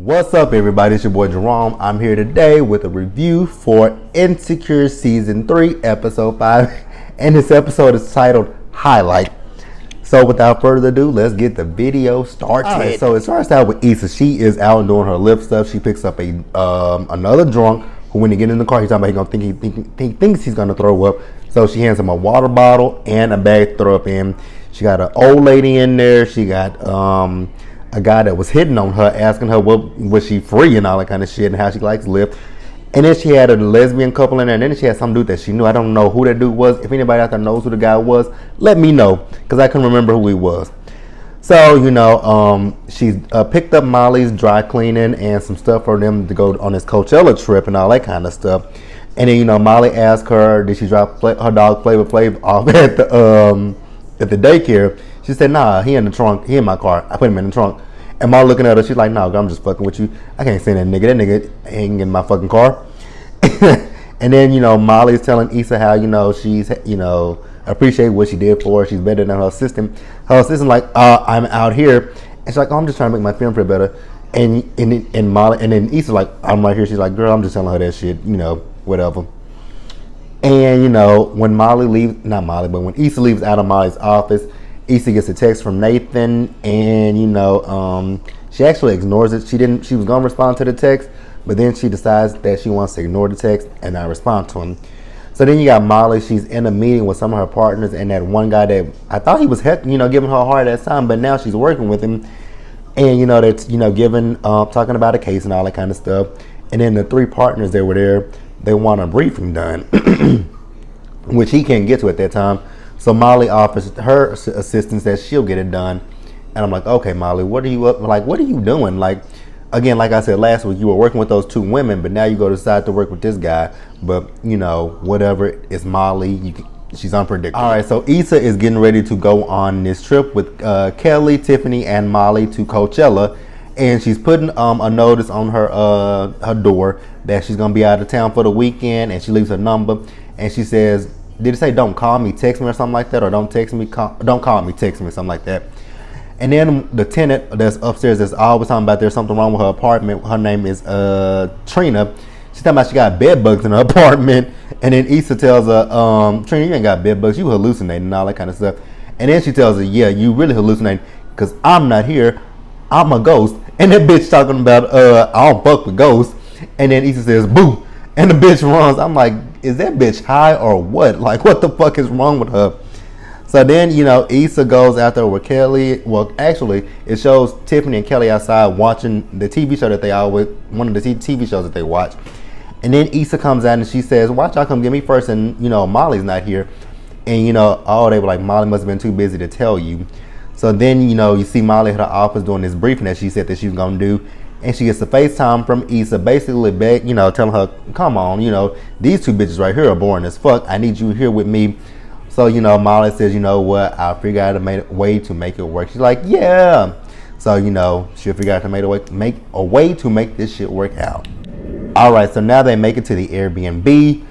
What's up, everybody? It's your boy Jerome. I'm here today with a review for Insecure Season 3, Episode 5. And this episode is titled Highlight. So without further ado, let's get the video started. Alright, so it starts out with Issa. She is out doing her lip stuff. She picks up another drunk who, when he get in the car, he's talking about he thinks he's gonna throw up. So she hands him a water bottle and a bag to throw up in. She got an old lady in there. She got a guy that was hitting on her, asking her what was she free and all that kind of shit and how she likes live. And then she had a lesbian couple in there, and then she had some dude that she knew. I don't know who that dude was. If anybody out there knows who the guy was, let me know, because I couldn't remember who he was. So, she picked up Molly's dry cleaning and some stuff for them to go on this Coachella trip and all that kind of stuff. And then, Molly asked her, did she drop her dog Flavor Flav off at the daycare? She said, nah, he in the trunk. He in my car. I put him in the trunk. And Molly looking at her, she's like, no, I'm just fucking with you. I can't send that nigga. That nigga ain't in my fucking car. And then, Molly's telling Issa how, she's, appreciate what she did for her. She's better than her assistant. Her assistant like, I'm out here. And she's like, oh, I'm just trying to make my film feel better. And Molly, and then Issa's like, I'm right here. She's like, girl, I'm just telling her that shit, whatever. And, when when Issa leaves out of Molly's office, Issa gets a text from Nathan, and she actually ignores it. She was gonna respond to the text, but then she decides that she wants to ignore the text and not respond to him. So then you got Molly. She's in a meeting with some of her partners, and that one guy that I thought he was giving her a hard ass time, but now she's working with him, and that's giving talking about a case and all that kind of stuff. And then the three partners that were there, they want a briefing done, which he can't get to at that time. So Molly offers her assistance that she'll get it done. And I'm like, okay, Molly, what are you doing? Like, again, like I said last week, you were working with those two women, but now you go decide to work with this guy. But, whatever, it's Molly. She's unpredictable. All right, so Issa is getting ready to go on this trip with Kelly, Tiffany, and Molly to Coachella. And she's putting a notice on her door that she's going to be out of town for the weekend. And she leaves her number. And she says, did it say don't call me, text me or something like that? Or don't text me, don't call me, text me, something like that. And then the tenant that's upstairs that's always talking about there's something wrong with her apartment. Her name is Trina. She's talking about she got bed bugs in her apartment. And then Issa tells her, Trina, you ain't got bed bugs. You hallucinating and all that kind of stuff. And then she tells her, yeah, you really hallucinating because I'm not here. I'm a ghost. And that bitch talking about, I don't fuck with ghosts. And then Issa says, boo. And the bitch runs. I'm like, is that bitch high or what? Like, what the fuck is wrong with her? So then, Issa goes out there with Kelly. Well, actually, it shows Tiffany and Kelly outside watching the TV show one of the TV shows that they watch. And then Issa comes out and she says, watch, y'all come get me first. And, Molly's not here. And, they were like, Molly must have been too busy to tell you. So then, you see Molly at her office doing this briefing that she said that she was going to do. And she gets a FaceTime from Issa, basically telling her, come on, these two bitches right here are boring as fuck. I need you here with me. So, Molly says, you know what, I'll figure out a way to make it work. She's like, yeah. So, she'll figure out to make a way to make this shit work out. All right, so now they make it to the Airbnb.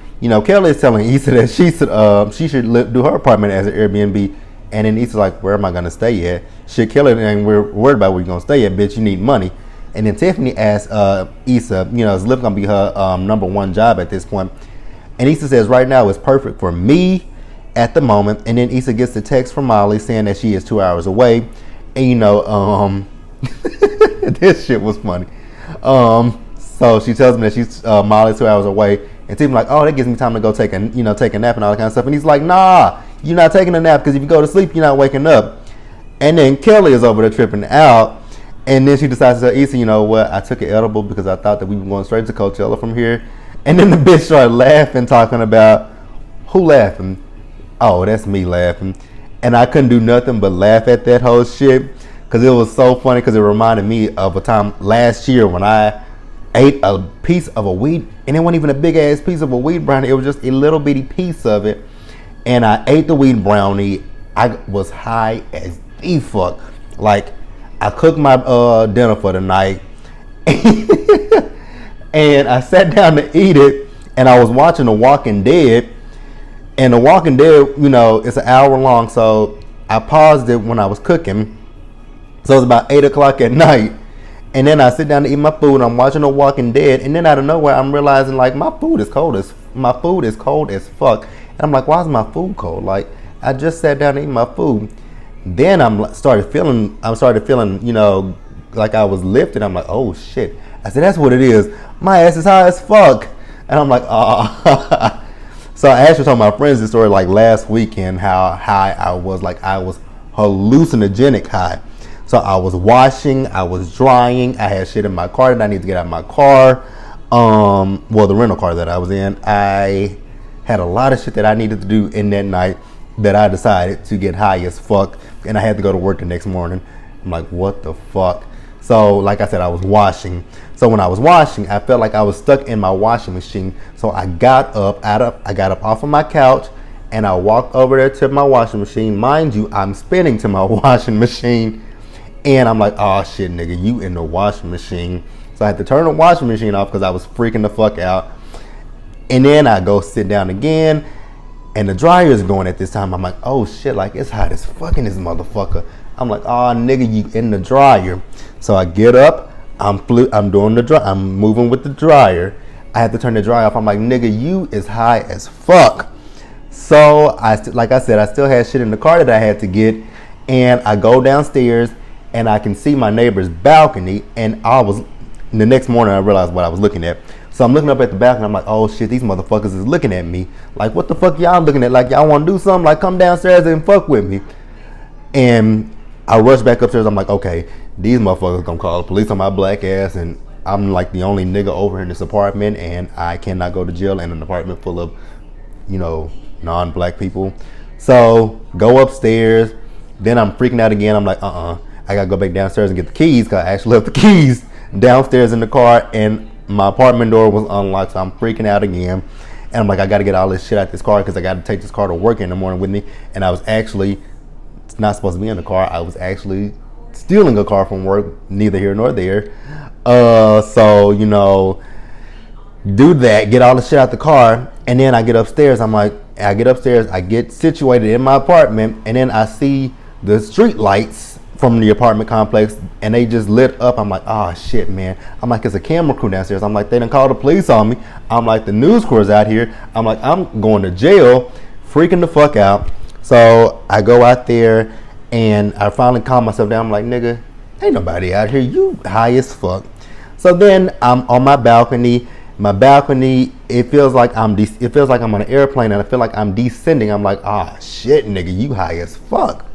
Kelly is telling Issa that she should do her apartment as an Airbnb. And then Issa's like, where am I going to stay at? Shit, Kelly ain't worried about where you're going to stay at, bitch. You need money. And then Tiffany asks Issa, is Lyft gonna be her number one job at this point? And Issa says, right now it's perfect for me at the moment. And then Issa gets the text from Molly saying that she is 2 hours away. And this shit was funny. So she tells me that she's Molly's 2 hours away. And Tiffany's like, oh, that gives me time to go take a nap and all that kind of stuff. And he's like, nah, you're not taking a nap because if you go to sleep, you're not waking up. And then Kelly is over there tripping out. And then she decides to tell Issa, you know what, I took an edible because I thought that we were going straight to Coachella from here. And then the bitch started laughing, talking about, who laughing? Oh, that's me laughing. And I couldn't do nothing but laugh at that whole shit because it was so funny because it reminded me of a time last year when I ate a piece of a weed, and it wasn't even a big ass piece of a weed brownie. It was just a little bitty piece of it. And I ate the weed brownie. I was high as the fuck. Like, I cooked my dinner for the night and I sat down to eat it, and I was watching The Walking Dead, and The Walking Dead, it's an hour long, so I paused it when I was cooking. So it was about 8 o'clock at night, And then I sit down to eat my food. I'm watching The Walking Dead, and then out of nowhere, I'm realizing like my food is cold as fuck. And I'm like, why is my food cold? Like I just sat down to eat my food. Then I started feeling, like I was lifted. I'm like, oh shit. I said, that's what it is. My ass is high as fuck. And I'm like, oh. So I actually told my friends this story like last weekend, how high I was. Like I was hallucinogenic high. So I was washing, I was drying, I had shit in my car that I need to get out of my car. The rental car that I was in, I had a lot of shit that I needed to do in that night that I decided to get high as fuck, and I had to go to work the next morning. I'm like, what the fuck? So like I said, I was washing. So when I was washing, I felt like I was stuck in my washing machine. So I got up off of my couch, and I walked over there to my washing machine. Mind you, I'm spinning to my washing machine. And I'm like, oh shit, nigga, you in the washing machine. So I had to turn the washing machine off because I was freaking the fuck out. And then I go sit down again, and the dryer is going at this time. I'm like, oh shit, like it's hot as fuck in this motherfucker. I'm like, oh nigga, you in the dryer. So I get up, I'm moving with the dryer. I had to turn the dryer off. I'm like, nigga, you is high as fuck. So like I said, I still had shit in the car that I had to get, and I go downstairs. And I can see my neighbor's balcony, and the next morning I realized what I was looking at. So I'm looking up at the balcony, I'm like, oh shit, these motherfuckers is looking at me. Like, what the fuck y'all looking at? Like, y'all want to do something? Like, come downstairs and fuck with me. And I rush back upstairs, I'm like, okay, these motherfuckers gonna call the police on my black ass, and I'm like the only nigga over in this apartment, and I cannot go to jail in an apartment full of, non-black people. So, go upstairs, then I'm freaking out again, I'm like, I gotta go back downstairs and get the keys, because I actually left the keys downstairs in the car, and my apartment door was unlocked, so I'm freaking out again. And I'm like, I gotta get all this shit out this car, because I gotta take this car to work in the morning with me. And I was actually not supposed to be in the car. I was actually stealing a car from work, neither here nor there. So, do that, get all the shit out the car, and then I get upstairs. I get situated in my apartment, and then I see the street lights from the apartment complex, and they just lit up. I'm like, oh shit, man. I'm like, it's a camera crew downstairs. I'm like, they done called the police on me. I'm like, the news crew is out here. I'm like, I'm going to jail, freaking the fuck out. So I go out there, and I finally calm myself down. I'm like, nigga, ain't nobody out here. You high as fuck. So then I'm on my balcony. My balcony, it feels like I'm on an airplane, and I feel like I'm descending. I'm like, ah, shit, nigga, you high as fuck.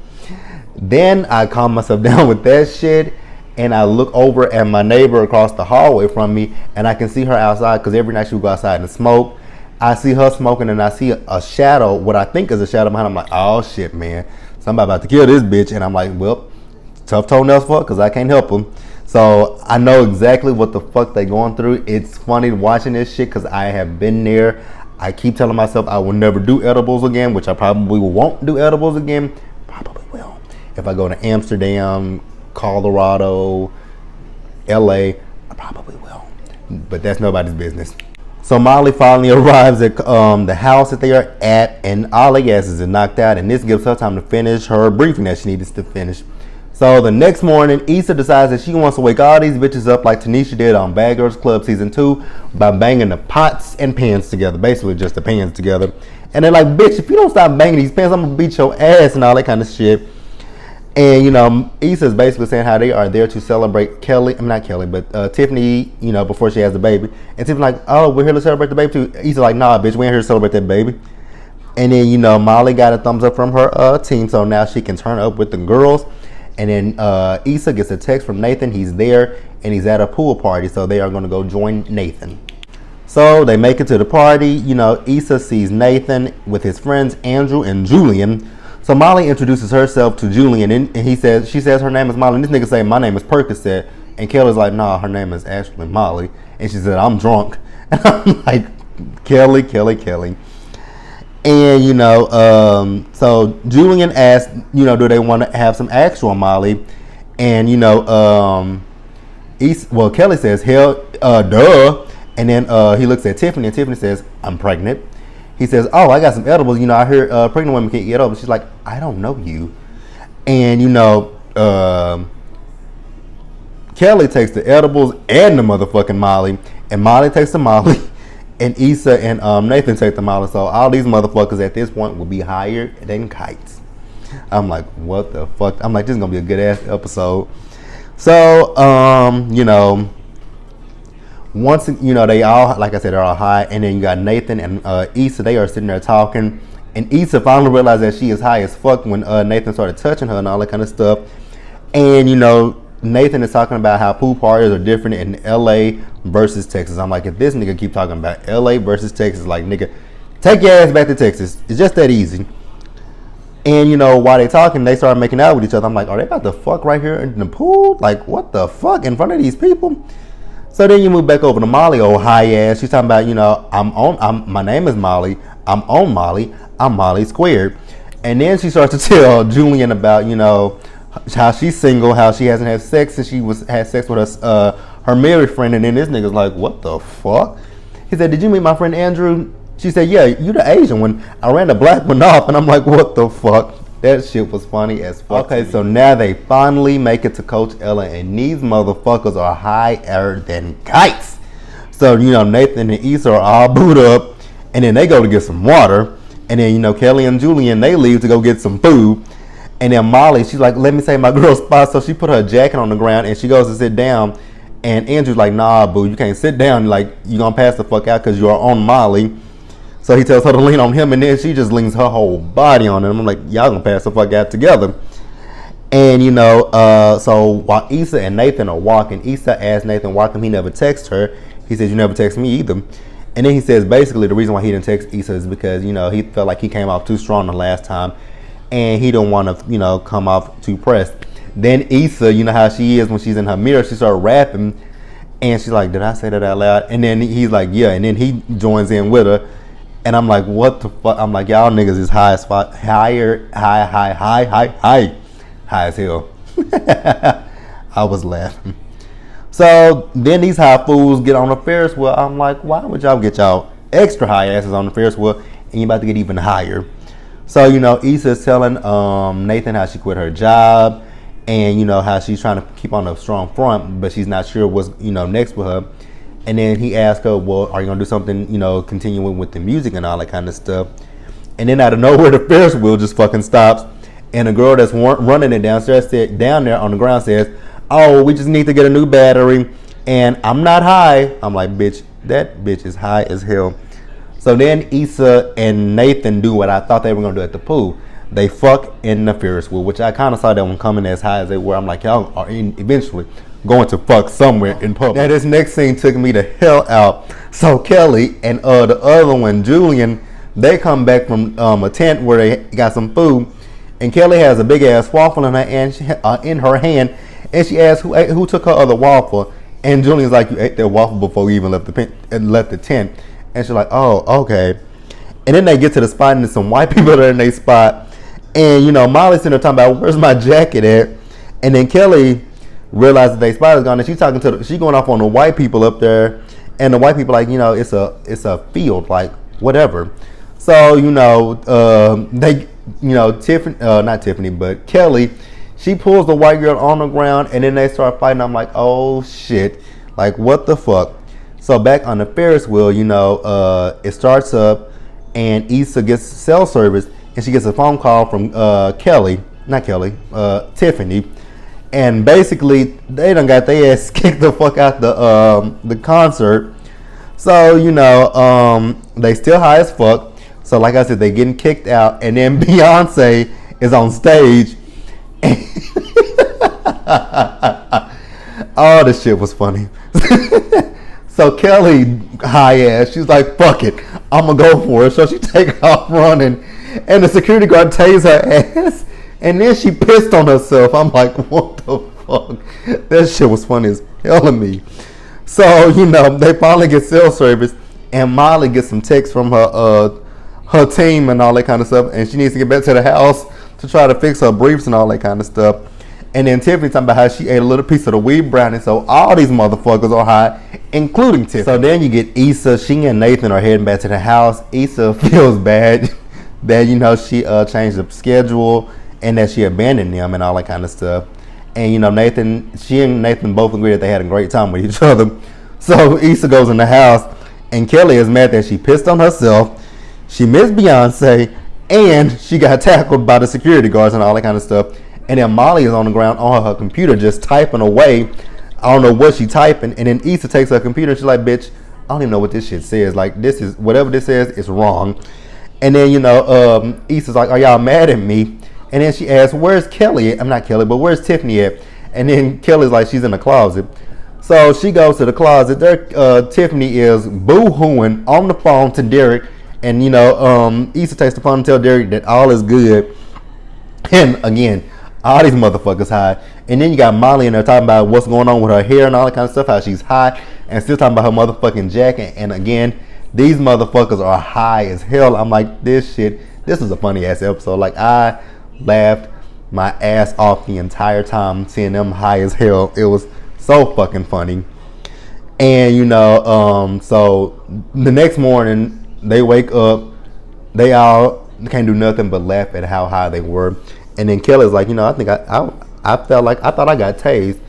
Then I calm myself down with that shit, and I look over at my neighbor across the hallway from me, and I can see her outside, because every night she would go outside and smoke. I see her smoking, and I see a shadow, what I think is a shadow behind. I'm like, oh shit, man, somebody about to kill this bitch. And I'm like, well, tough toenails fuck, because I can't help them. So I know exactly what the fuck they going through. It's funny watching this shit, because I have been there. I keep telling myself I will never do edibles again, which I probably won't do edibles again. Probably will. If I go to Amsterdam, Colorado, LA, I probably will. But that's nobody's business. So Molly finally arrives at the house that they are at, and all her asses are knocked out, and this gives her time to finish her briefing that she needs to finish. So the next morning, Issa decides that she wants to wake all these bitches up like Tanisha did on Bad Girls Club Season 2 by banging the pots and pans together, basically just the pans together. And they're like, bitch, if you don't stop banging these pans, I'm going to beat your ass and all that kind of shit. And, Issa's basically saying how they are there to celebrate Tiffany, before she has the baby. And Tiffany's like, oh, we're here to celebrate the baby too. Issa's like, nah, bitch, we ain't here to celebrate that baby. And then, Molly got a thumbs up from her team, so now she can turn up with the girls. And then Issa gets a text from Nathan. He's there, and he's at a pool party, so they are going to go join Nathan. So they make it to the party. Issa sees Nathan with his friends Andrew and Julian. So Molly introduces herself to Julian, and she says her name is Molly. And this nigga say, my name is Percocet. And Kelly's like, nah, her name is actually Molly. And she said, I'm drunk. And I'm like, Kelly. And, so Julian asked, do they want to have some actual Molly? And, Kelly says, hell, duh. And then he looks at Tiffany, and Tiffany says, I'm pregnant. He says, oh, I got some edibles. I hear pregnant women can't eat edibles. She's like, I don't know you. And, Kelly takes the edibles and the motherfucking Molly, and Molly takes the Molly, and Issa and Nathan take the Molly. So all these motherfuckers at this point will be higher than kites. I'm like, what the fuck? I'm like, this is gonna be a good ass episode. So once they all, like I said, they're all high, and then you got Nathan and Issa. They are sitting there talking, and Issa finally realized that she is high as fuck when Nathan started touching her and all that kind of stuff. And Nathan is talking about how pool parties are different in LA versus Texas. I'm like, if this nigga keep talking about LA versus Texas, like, nigga, take your ass back to Texas. It's just that easy. And while they talking, they start making out with each other. I'm like, are they about to fuck right here in the pool? Like, what the fuck, in front of these people? So then you move back over to Molly, old high ass. She's talking about, my name is Molly. I'm on Molly. I'm Molly squared. And then she starts to tell Julian about, how she's single, how she hasn't had sex since she had sex with her married friend. And then this nigga's like, what the fuck? He said, did you meet my friend Andrew? She said, yeah, you the Asian one. I ran the black one off. And I'm like, what the fuck? That shit was funny as fuck. Okay, so now they finally make it to Coachella, and these motherfuckers are higher than kites. So, Nathan and Issa are all booed up, and then they go to get some water. And then, Kelly and Julian, they leave to go get some food. And then Molly, she's like, let me save my girl spot. So she put her jacket on the ground, and she goes to sit down. And Andrew's like, nah, boo, you can't sit down. Like, you gonna pass the fuck out because you are on Molly. So he tells her to lean on him, and then she just leans her whole body on him. I'm like, y'all gonna pass the fuck out together. And so while Issa and Nathan are walking, Issa asked Nathan why come he never texted her. He said, you never text me either. And then he says basically the reason why he didn't text Issa is because he felt like he came off too strong the last time, and he don't want to come off too pressed. Then Issa, how she is when she's in her mirror, she started rapping, and she's like, did I say that out loud? And then he's like, yeah. And then he joins in with her. And I'm like, what the fuck? I'm like, y'all niggas is high as fuck. High as hell. I was laughing. So then these high fools get on the Ferris wheel. I'm like, why would y'all get y'all extra high asses on the Ferris wheel and you about to get even higher? So, Issa's telling Nathan how she quit her job, and, how she's trying to keep on a strong front, but she's not sure what's, next with her. And then he asked her, well, are you going to do something, continuing with the music and all that kind of stuff? And then out of nowhere, the Ferris wheel just fucking stops. And the girl that's running it downstairs, down there on the ground says, oh, we just need to get a new battery. And I'm not high. I'm like, bitch, that bitch is high as hell. So then Issa and Nathan do what I thought they were going to do at the pool. They fuck in the Ferris wheel, which I kind of saw that one coming as high as they were. I'm like, y'all are eventually going to fuck somewhere in public. Now this next scene took me the hell out. So Kelly and the other one, Julian, they come back from a tent where they got some food, and Kelly has a big ass waffle in her hand, and she asks who took her other waffle, and Julian's like, you ate that waffle before you even left the tent, and she's like, oh, okay. And then they get to the spot, and there's some white people there in their spot, and Molly's sitting there talking about where's my jacket at, and then Kelly realizes that their spot is gone, and she's going off on the white people up there, and the white people like, it's a field, like whatever. So they Tiffany, not Tiffany, but Kelly, she pulls the white girl on the ground, and then they start fighting. I'm like, oh shit, like what the fuck? So back on the Ferris wheel, it starts up, and Issa gets cell service, and she gets a phone call from Tiffany. And basically, they done got their ass kicked the fuck out the concert. So, they still high as fuck. So, like I said, they getting kicked out. And then Beyonce is on stage. Oh, this shit was funny. So, Kelly, high ass, she's like, fuck it, I'm going to go for it. So, she take off running. And the security guard tased her ass. And then she pissed on herself. I'm like, what the fuck? That shit was funny as hell to me. So, they finally get cell service, and Molly gets some texts from her team and all that kind of stuff, and she needs to get back to the house to try to fix her briefs and all that kind of stuff. And then Tiffany talking about how she ate a little piece of the weed brownie, so all these motherfuckers are high, including Tiffany. So then you get Issa. She and Nathan are heading back to the house. Issa feels bad that, she changed the schedule, and that she abandoned them and all that kind of stuff. And she and Nathan both agree that they had a great time with each other. So Issa goes in the house, and Kelly is mad that she pissed on herself, she missed Beyonce, and she got tackled by the security guards and all that kind of stuff. And then Molly is on the ground on her computer just typing away. I don't know what she's typing. And then Issa takes her computer and she's like, bitch, I don't even know what this shit says. Like, this is, whatever this says, it's wrong. And then, Issa's like, are y'all mad at me? And then she asks, where's Kelly at? I'm not Kelly, but where's Tiffany at? And then Kelly's like, she's in the closet. So she goes to the closet. There, Tiffany is boo-hooing on the phone to Derek. And, Issa takes the phone and tells Derek that all is good. And again, all these motherfuckers high. And then you got Molly in there talking about what's going on with her hair and all that kind of stuff, how she's high, and still talking about her motherfucking jacket. And again, these motherfuckers are high as hell. I'm like, this is a funny ass episode. Like, I laughed my ass off the entire time seeing them high as hell. It was so fucking funny. And so the next morning they wake up, they all can't do nothing but laugh at how high they were. And then Kelly's like, I think I felt like, I thought I got tased.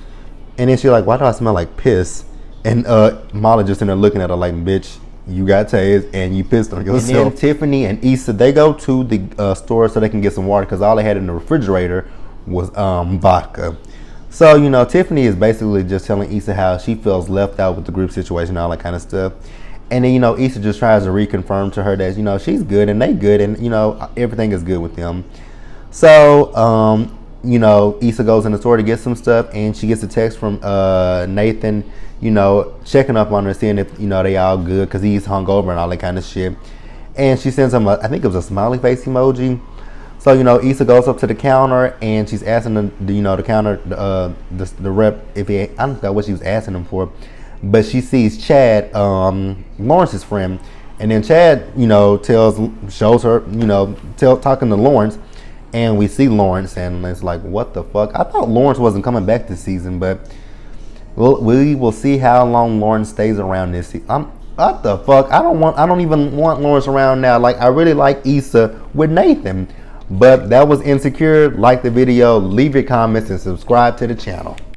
And then she's like, why do I smell like piss? And Molly just in there looking at her like, bitch, you got tased and you pissed on yourself. And then Tiffany and Issa, they go to the store so they can get some water because all they had in the refrigerator was vodka. So, Tiffany is basically just telling Issa how she feels left out with the group situation, all that kind of stuff. And then, Issa just tries to reconfirm to her that, she's good and they good and, everything is good with them. So, Issa goes in the store to get some stuff and she gets a text from Nathan, checking up on her, seeing if, they all good because he's hungover and all that kind of shit. And she sends him I think it was a smiley face emoji. So, Issa goes up to the counter and she's asking the counter, the rep, I don't know what she was asking him for, but she sees Chad, Lawrence's friend. And then Chad, shows her, talking to Lawrence. And we see Lawrence, and it's like, what the fuck? I thought Lawrence wasn't coming back this season, but we will see how long Lawrence stays around this season. What the fuck? I don't even want Lawrence around now. Like, I really like Issa with Nathan. But that was Insecure. Like the video, leave your comments, and subscribe to the channel.